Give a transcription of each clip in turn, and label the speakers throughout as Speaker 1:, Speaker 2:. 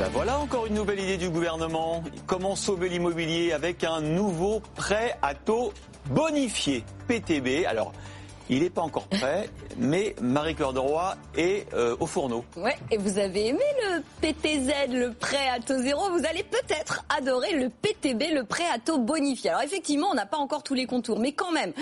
Speaker 1: Ben voilà encore une nouvelle idée du gouvernement. Comment sauver l'immobilier avec un nouveau prêt à taux bonifié, PTB. Alors, il n'est pas encore prêt, mais Marie-Claude Roy est au fourneau.
Speaker 2: Ouais, et vous avez aimé le PTZ, le prêt à taux zéro, vous allez peut-être adorer le PTB, le prêt à taux bonifié. Alors effectivement, on n'a pas encore tous les contours, mais quand même,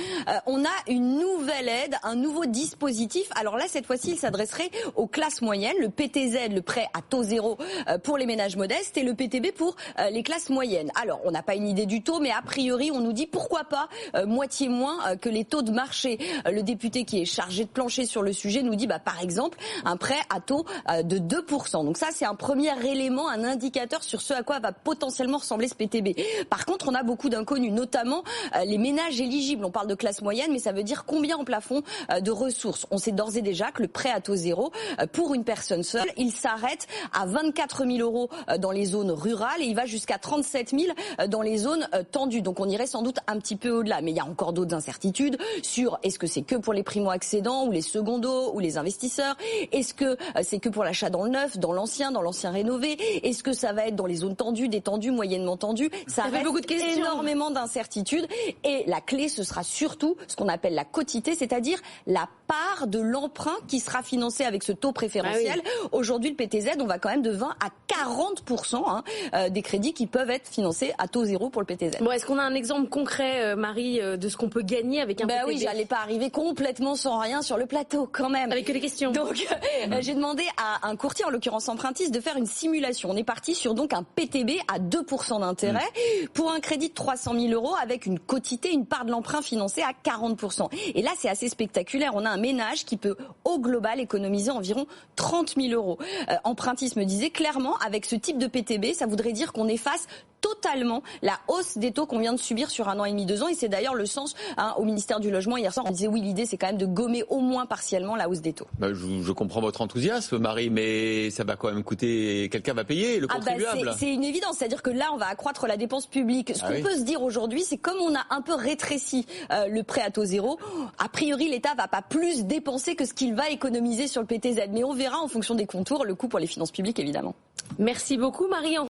Speaker 2: on a une nouvelle aide, un nouveau dispositif. Alors là, cette fois-ci, il s'adresserait aux classes moyennes, le PTZ, le prêt à taux zéro pour les ménages modestes et le PTB pour les classes moyennes. Alors, on n'a pas une idée du taux, mais a priori, on nous dit pourquoi pas moitié moins que les taux de marché. Le député qui est chargé de plancher sur le sujet nous dit, par exemple, un prêt à taux de 2%. Donc ça, c'est un premier élément, un indicateur sur ce à quoi va potentiellement ressembler ce PTB. Par contre, on a beaucoup d'inconnus, notamment les ménages éligibles. On parle de classe moyenne, mais ça veut dire combien en plafond de ressources. On sait d'ores et déjà que le prêt à taux zéro, pour une personne seule, il s'arrête à 24 000 euros dans les zones rurales et il va jusqu'à 37 000 dans les zones tendues. Donc on irait sans doute un petit peu au-delà. Mais il y a encore d'autres incertitudes sur est-ce que c'est que pour les primo-accédants ou les secondos ou les investisseurs? Est-ce que c'est que pour l'achat dans le neuf, dans l'ancien rénové? Est-ce que ça va être dans les zones tendues, détendues, moyennement tendues? Ça reste
Speaker 3: beaucoup de questions.
Speaker 2: Énormément d'incertitudes. Et la clé, ce sera surtout ce qu'on appelle la quotité, c'est-à-dire la part de l'emprunt qui sera financé avec ce taux préférentiel.
Speaker 3: Ah oui.
Speaker 2: Aujourd'hui, le PTZ, on va quand même de 20 à 40% des crédits qui peuvent être financés à taux zéro pour le PTZ.
Speaker 3: Bon, est-ce qu'on a un exemple concret, Marie, de ce qu'on peut gagner avec un PTB?
Speaker 2: Oui, j'allais pas arriver complètement sans rien sur le plateau quand même.
Speaker 3: Avec que les questions.
Speaker 2: Donc, j'ai demandé à un courtier, en l'occurrence Empruntis, de faire une simulation. On est parti sur donc un PTB à 2% d'intérêt pour un crédit de 300 000 euros avec une quotité, une part de l'emprunt financée à 40%. Et là, c'est assez spectaculaire. On a un ménage qui peut, au global, économiser environ 30 000 euros. Empruntis me disait clairement, avec ce type de PTB, ça voudrait dire qu'on efface totalement la hausse des taux qu'on vient de subir sur 1 an et demi, 2 ans. Et c'est d'ailleurs le sens au ministère du Logement. Hier soir, on disait oui, l'idée c'est quand même de gommer au moins partiellement la hausse des taux.
Speaker 1: Je comprends votre enthousiasme, Marie, mais ça va quand même coûter... Quelqu'un va payer, le contribuable.
Speaker 2: C'est une évidence. C'est-à-dire que là, on va accroître la dépense publique. Ce qu'on peut se dire aujourd'hui, c'est comme on a un peu rétréci le prêt à taux zéro, a priori, l'État va pas plus dépenser que ce qu'il va économiser sur le PTZ. Mais on verra en fonction des contours le coût pour les finances publiques, évidemment.
Speaker 3: Merci beaucoup, Marie.